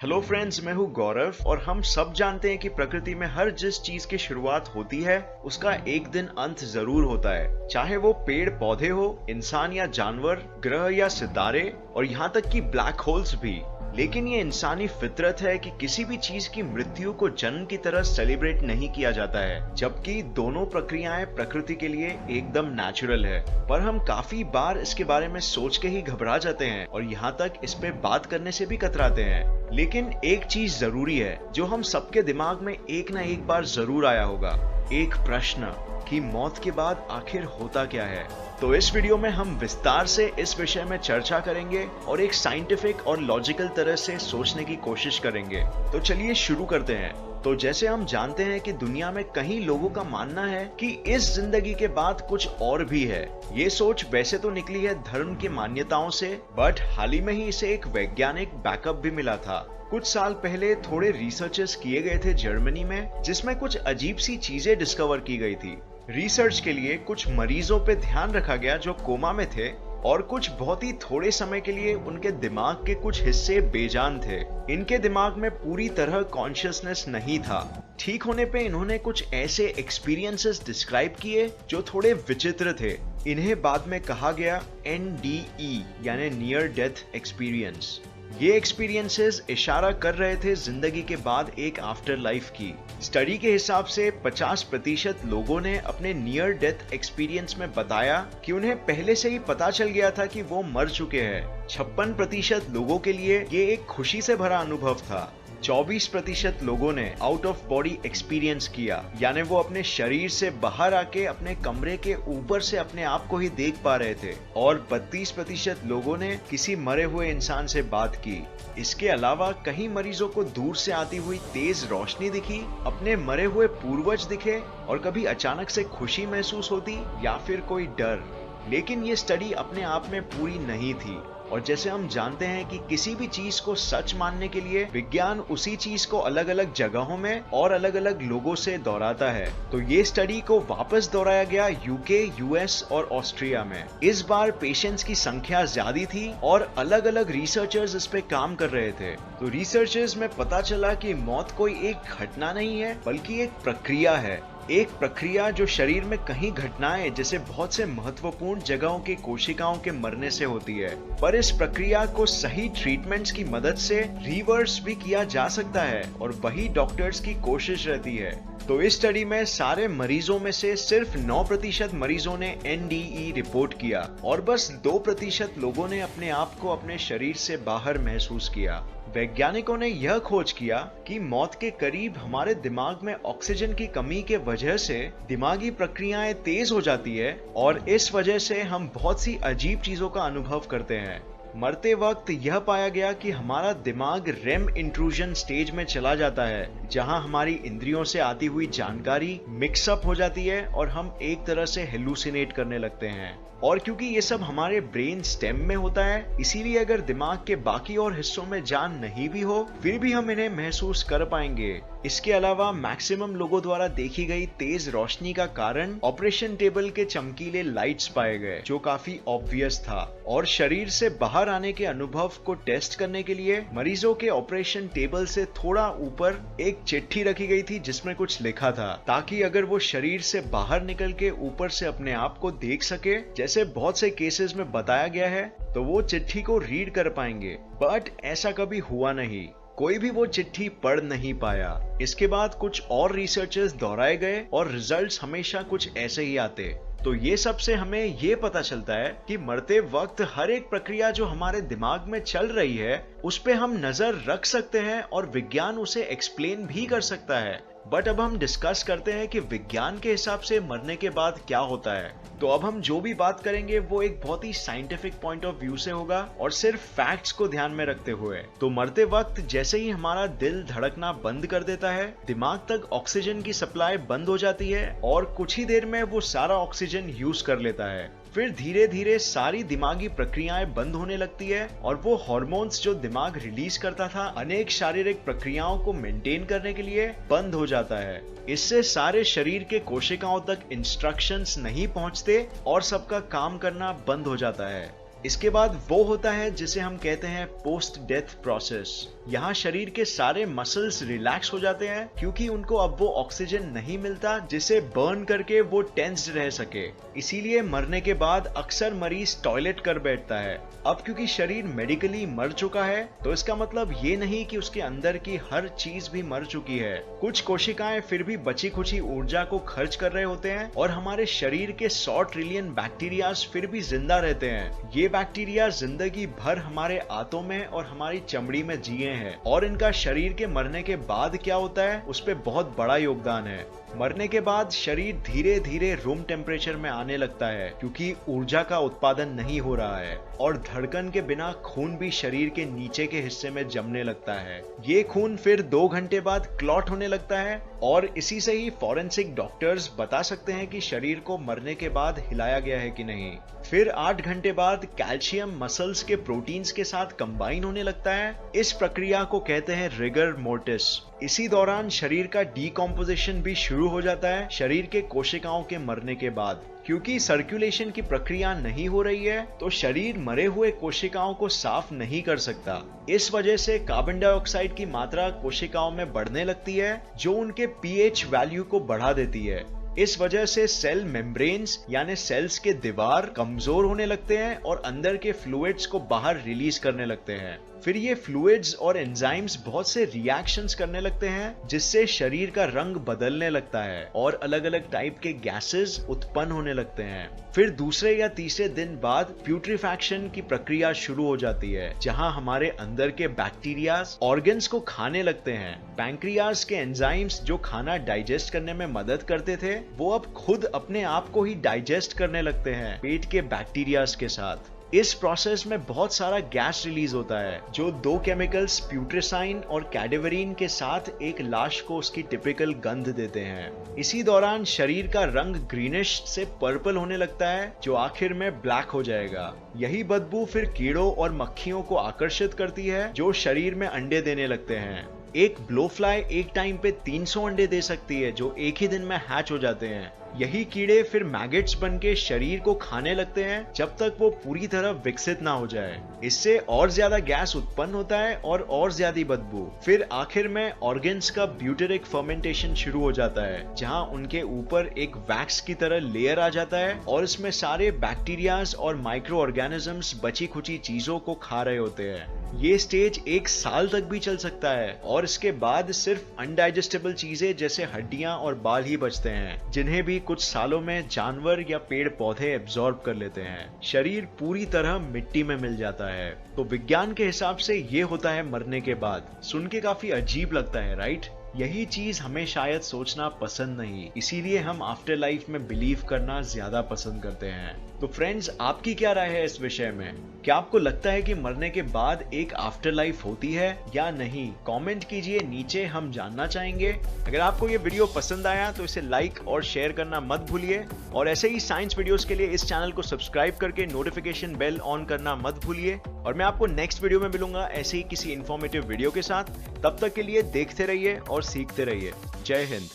Hello friends, मैं हूँ गौरव और हम सब जानते हैं कि प्रकृति में हर जिस चीज की शुरुआत होती है उसका एक दिन अंत जरूर होता है। चाहे वो पेड़ पौधे हो, इंसान या जानवर, ग्रह या सितारे और यहाँ तक कि ब्लैक होल्स भी। लेकिन ये इंसानी फितरत है कि किसी भी चीज की मृत्यु को जन्म की तरह सेलिब्रेट नहीं किया जाता है, जबकि दोनों प्रक्रियाएं प्रकृति के लिए एकदम नेचुरल है। पर हम काफी बार इसके बारे में सोच के ही घबरा जाते हैं और यहाँ तक इस पे बात करने से भी कतराते हैं। लेकिन एक चीज जरूरी है जो हम सबके दिमाग में एक ना एक बार जरूर आया होगा, एक प्रश्न कि मौत के बाद आखिर होता क्या है। तो इस वीडियो में हम विस्तार से इस विषय में चर्चा करेंगे और एक साइंटिफिक और लॉजिकल तरह से सोचने की कोशिश करेंगे। तो चलिए शुरू करते हैं। तो जैसे हम जानते हैं कि दुनिया में कई लोगों का मानना है कि इस जिंदगी के बाद कुछ और भी है। ये सोच वैसे तो निकली है धर्म की मान्यताओं से, बट हाल ही में ही इसे एक वैज्ञानिक बैकअप भी मिला था। कुछ साल पहले थोड़े रिसर्चेस किए गए थे जर्मनी में, जिसमें कुछ अजीब सी चीजें डिस्कवर की गई थी। रिसर्च के लिए कुछ मरीजों पे ध्यान रखा गया जो कोमा में थे और कुछ बहुत ही थोड़े समय के लिए उनके दिमाग के कुछ हिस्से बेजान थे। इनके दिमाग में पूरी तरह कॉन्शियसनेस नहीं था। ठीक होने पे इन्होंने कुछ ऐसे एक्सपीरियंसेस डिस्क्राइब किए जो थोड़े विचित्र थे। इन्हें बाद में कहा गया NDE यानी नियर डेथ एक्सपीरियंस। ये एक्सपीरियंसेस इशारा कर रहे थे जिंदगी के बाद एक आफ्टर लाइफ की। स्टडी के हिसाब से 50% लोगों ने अपने नियर डेथ एक्सपीरियंस में बताया कि उन्हें पहले से ही पता चल गया था कि वो मर चुके हैं। 56% लोगों के लिए ये एक खुशी से भरा अनुभव था। 24% लोगों ने आउट ऑफ बॉडी एक्सपीरियंस किया, यानी वो अपने शरीर से बाहर आके अपने कमरे के ऊपर से अपने आप को ही देख पा रहे थे। और 32% लोगों ने किसी मरे हुए इंसान से बात की। इसके अलावा कई मरीजों को दूर से आती हुई तेज रोशनी दिखी, अपने मरे हुए पूर्वज दिखे और कभी अचानक से खुशी महसूस होती या फिर कोई डर। लेकिन ये स्टडी अपने आप में पूरी नहीं थी और जैसे हम जानते हैं कि किसी भी चीज को सच मानने के लिए विज्ञान उसी चीज को अलग अलग जगहों में और अलग अलग लोगों से दोहराता है। तो ये स्टडी को वापस दोहराया गया UK, US और ऑस्ट्रिया में। इस बार पेशेंट्स की संख्या ज्यादा थी और अलग अलग रिसर्चर्स इस पे काम कर रहे थे। तो रिसर्चर्स में पता चला कि मौत कोई एक घटना नहीं है बल्कि एक प्रक्रिया है। एक प्रक्रिया जो शरीर में कई घटनाएं जैसे बहुत से महत्वपूर्ण जगहों के कोशिकाओं के मरने से होती है। पर इस प्रक्रिया को सही ट्रीटमेंट्स की मदद से रिवर्स भी किया जा सकता है और वही डॉक्टर्स की कोशिश रहती है। तो इस स्टडी में सारे मरीजों में से सिर्फ 9% मरीजों ने NDE रिपोर्ट किया और बस 2% लोगों ने अपने आप को अपने शरीर से बाहर महसूस किया। वैज्ञानिकों ने यह खोज किया कि मौत के करीब हमारे दिमाग में ऑक्सीजन की कमी के वजह से दिमागी प्रक्रियाएं तेज हो जाती है और इस वजह से हम बहुत सी अजीब चीजों का अनुभव करते हैं। मरते वक्त यह पाया गया कि हमारा दिमाग रेम इंट्रूजन स्टेज में चला जाता है, जहां हमारी इंद्रियों से आती हुई जानकारी मिक्सअप हो जाती है और हम एक तरह से हेलुसिनेट करने लगते हैं। और क्योंकि ये सब हमारे ब्रेन स्टेम में होता है, इसीलिए अगर दिमाग के बाकी और हिस्सों में जान नहीं भी हो फिर भी हम इन्हें महसूस कर पाएंगे। इसके अलावा मैक्सिमम लोगों द्वारा देखी गई तेज रोशनी का कारण ऑपरेशन टेबल के चमकीले लाइट्स पाए गए, जो काफी ऑब्वियस था। और शरीर से बाहर आने के अनुभव को टेस्ट करने के लिए मरीजों के ऑपरेशन टेबल से थोड़ा ऊपर एक चिट्ठी रखी गई थी जिसमें कुछ लिखा था, ताकि अगर वो शरीर से बाहर निकल के ऊपर से अपने आप को देख सके, जैसे बहुत से केसेस में बताया गया है, तो वो चिट्ठी को रीड कर पाएंगे। बट ऐसा कभी हुआ नहीं, कोई भी वो चिट्ठी पढ़ नहीं पाया। इसके बाद कुछ और रिसर्चर्स दोहराए गए और रिजल्ट्स हमेशा कुछ ऐसे ही आते। तो ये सब से हमें ये पता चलता है कि मरते वक्त हर एक प्रक्रिया जो हमारे दिमाग में चल रही है उस पे हम नजर रख सकते हैं और विज्ञान उसे एक्सप्लेन भी कर सकता है। बट अब हम डिस्कस करते हैं कि विज्ञान के हिसाब से मरने के बाद क्या होता है। तो अब हम जो भी बात करेंगे वो एक बहुत ही साइंटिफिक पॉइंट ऑफ व्यू से होगा और सिर्फ फैक्ट्स को ध्यान में रखते हुए। तो मरते वक्त जैसे ही हमारा दिल धड़कना बंद कर देता है, दिमाग तक ऑक्सीजन की सप्लाई बंद हो जाती है और कुछ ही देर में वो सारा ऑक्सीजन यूज कर लेता है। फिर धीरे धीरे सारी दिमागी प्रक्रियाएं बंद होने लगती है और वो हार्मोन्स जो दिमाग रिलीज करता था अनेक शारीरिक प्रक्रियाओं को मेंटेन करने के लिए, बंद हो जाता है। इससे सारे शरीर के कोशिकाओं तक इंस्ट्रक्शंस नहीं पहुंचते और सबका काम करना बंद हो जाता है। इसके बाद वो होता है जिसे हम कहते हैं पोस्ट डेथ प्रोसेस। यहाँ शरीर के सारे मसल्स रिलैक्स हो जाते हैं क्योंकि उनको अब वो ऑक्सीजन नहीं मिलता जिसे बर्न करके वो टेंस्ड रह सके। इसीलिए मरने के बाद अक्सर मरीज टॉयलेट कर बैठता है। अब क्योंकि शरीर मेडिकली मर चुका है तो इसका मतलब ये नहीं कि उसके अंदर की हर चीज भी मर चुकी है। कुछ कोशिकाएं फिर भी बची खुची ऊर्जा को खर्च कर रहे होते हैं और हमारे शरीर के 100 ट्रिलियन बैक्टीरिया फिर भी जिंदा रहते हैं। ये बैक्टीरिया जिंदगी भर हमारे आंतों में और हमारी चमड़ी में जिए हैं और इनका शरीर के मरने के बाद क्या होता है उस पर बहुत बड़ा योगदान है। मरने के बाद शरीर धीरे धीरे रूम टेम्परेचर में आने लगता है क्योंकि ऊर्जा का उत्पादन नहीं हो रहा है और धड़कन के बिना खून भी शरीर के नीचे के हिस्से में जमने लगता है। ये खून फिर 2 घंटे बाद क्लॉट होने लगता है और इसी से ही फॉरेंसिक डॉक्टर्स बता सकते हैं कि शरीर को मरने के बाद हिलाया गया है कि नहीं। फिर 8 घंटे बाद कैल्शियम मसल्स के प्रोटीन्स के साथ कंबाइन होने लगता है। इस प्रक्रिया को कहते हैं रिगर मोर्टिस। इसी दौरान शरीर का डीकॉम्पोजिशन भी शुरू हो जाता है शरीर के कोशिकाओं के मरने के बाद। क्योंकि सर्कुलेशन की प्रक्रिया नहीं हो रही है तो शरीर मरे हुए कोशिकाओं को साफ नहीं कर सकता। इस वजह से कार्बन डाइऑक्साइड की मात्रा कोशिकाओं में बढ़ने लगती है जो उनके पीएच वैल्यू को बढ़ा देती है। इस वजह से सेल मेम्ब्रेन्स यानी सेल्स के दीवार कमजोर होने लगते हैं और अंदर के फ्लूइड्स को बाहर रिलीज करने लगते हैं। फिर ये फ्लूइड्स और एंजाइम्स बहुत से रिएक्शंस करने लगते हैं जिससे शरीर का रंग बदलने लगता है और अलग अलग टाइप के गैसेस उत्पन्न होने लगते हैं। फिर दूसरे या तीसरे दिन बाद प्यूट्रीफैक्शन की प्रक्रिया शुरू हो जाती है जहां हमारे अंदर के बैक्टीरिया ऑर्गन्स को खाने लगते हैं। पैंक्रियाज के एंजाइम्स जो खाना डाइजेस्ट करने में मदद करते थे वो अब खुद अपने आप को ही डाइजेस्ट करने लगते हैं पेट के बैक्टीरियाज के साथ। इस प्रोसेस में बहुत सारा गैस रिलीज होता है जो 2 केमिकल्स प्यूट्रेसाइन और कैडेवरीन के साथ एक लाश को उसकी टिपिकल गंध देते हैं। इसी दौरान शरीर का रंग ग्रीनिश से पर्पल होने लगता है जो आखिर में ब्लैक हो जाएगा। यही बदबू फिर कीड़ों और मक्खियों को आकर्षित करती है जो शरीर में अंडे देने लगते हैं। एक ब्लोफ्लाई एक टाइम पे 300 अंडे दे सकती है जो एक ही दिन में हैच हो जाते हैं। यही कीड़े फिर मैगेट्स बनके शरीर को खाने लगते हैं जब तक वो पूरी तरह विकसित ना हो जाए। इससे और ज्यादा गैस उत्पन्न होता है और ज्यादा बदबू। फिर आखिर में ऑर्गन्स का ब्यूटेरिक फर्मेंटेशन शुरू हो जाता है जहां उनके ऊपर एक वैक्स की तरह लेयर आ जाता है और इसमें सारे बैक्टीरियाज और माइक्रो ऑर्गेनिजम्स बची खुची चीजों को खा रहे होते हैं। ये स्टेज 1 साल तक भी चल सकता है और इसके बाद सिर्फ अनडाइजेस्टेबल चीजें जैसे हड्डियां और बाल ही बचते हैं जिन्हें भी कुछ सालों में जानवर या पेड़ पौधे एब्जॉर्ब कर लेते हैं। शरीर पूरी तरह मिट्टी में मिल जाता है। तो विज्ञान के हिसाब से ये होता है मरने के बाद। सुन के काफी अजीब लगता है, राइट? यही चीज हमें शायद सोचना पसंद नहीं, इसीलिए हम आफ्टर लाइफ में बिलीव करना ज्यादा पसंद करते हैं। तो फ्रेंड्स, आपकी क्या राय है इस विषय में? क्या आपको लगता है कि मरने के बाद एक आफ्टर लाइफ होती है या नहीं? कमेंट कीजिए नीचे, हम जानना चाहेंगे। अगर आपको ये वीडियो पसंद आया तो इसे लाइक और शेयर करना मत भूलिए और ऐसे ही साइंस वीडियोस के लिए इस चैनल को सब्सक्राइब करके नोटिफिकेशन बेल ऑन करना मत भूलिए। और मैं आपको नेक्स्ट वीडियो में मिलूंगा ऐसे ही किसी इंफॉर्मेटिव वीडियो के साथ। तब तक के लिए देखते रहिए और सीखते रहिए। जय हिंद।